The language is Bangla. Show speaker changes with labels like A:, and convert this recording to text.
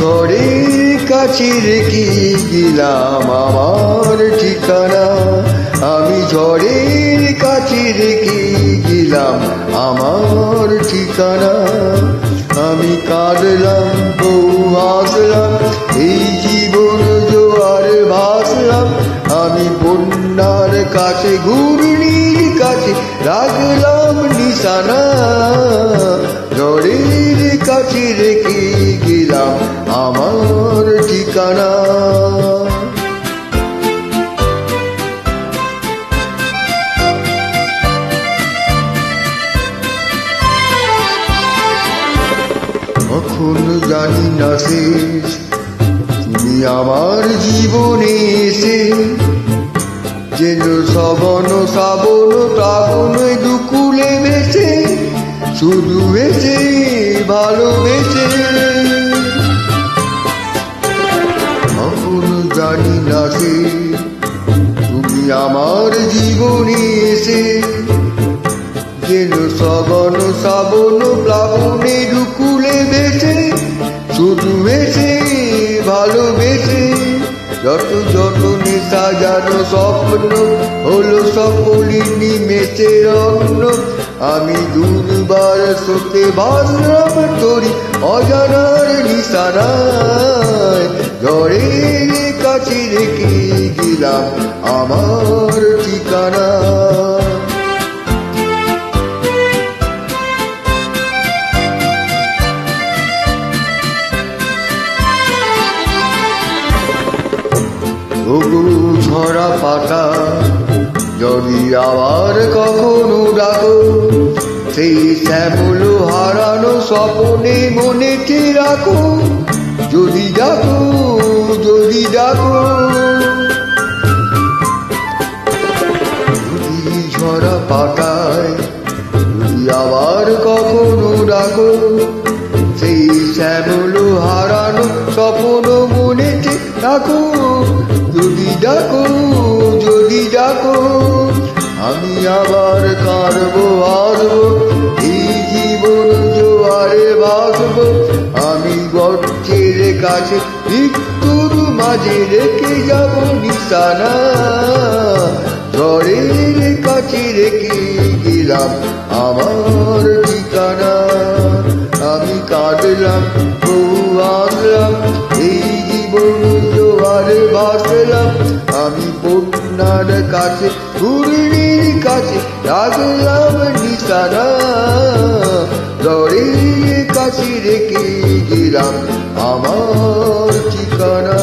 A: ঝড়ের কাছে রেখে গেলাম আমার ঠিকানা, আমি ঝড়ের কাছে রেখে গেলাম আমার ঠিকানা। আমি কাঁদলাম বউ হাসলাম, এই জীবন জোয়ার ভাসলাম, আমি বন্যার কাছে ঘূর্ণির কাছে রাখলাম নিশানা, ঝড়ের কাছে রেখে গেলাম আমার ঠিকানা। কখন জানি না শেষ তুমি আমার জীবনে এসে, যেন শ্রবণ শ্রাবণ প্রাবণ দুকুলে ভেসে, শুধু ভেসে ভালোবেসে। কখন জানি না শেষ তুমি আমার জীবনে এসে, যেন শ্রবণ শ্রাবণ প্লাবনে দুকুলে ভেসে, শুধু ভেসে ভালোবেসে। যত যতনে সাজানো স্বপ্ন হলো সকলি নিমেষে রত্ন, আমি দুর্বার স্রোতে ভাসলাম তোরি অজানার নিশানায়, ঝড়ের কাছে রেখে গেলাম আমার ঠিকানা। ওগো ঝরা পাতা যদি আবার কখনো ডাকো, সেই শ্যামল হারানো স্বপ্নে মনেতে রাখো, যদি ডাকো যদি ডাকো। যদি ঝরা পাতায় যদি আবার কখনো ডাকো, সেই শ্যামল হারানো স্বপ্ন মনেতে রাখো, যদি ডাকো যদি ডাকো। আমি আবার কাঁদবো আসবো, এই জীবন জোয়ারে ভাসবো, আমি গর্তের কাছে মৃত্যুর মাঝে রেখে যাব নিশানা, ঝড়ের কাছে রেখে গেলাম আমার ঠিকানা। আমি কাঁদলাম বউ আসলাম, এই জীবন জোয়ারে ভাসলাম, আমি বন্যার কাছে ঘূর্ণির কাছে রাখলাম নিশানা, ঝড়ের কাছে রেখে গেলাম আমার ঠিকানা।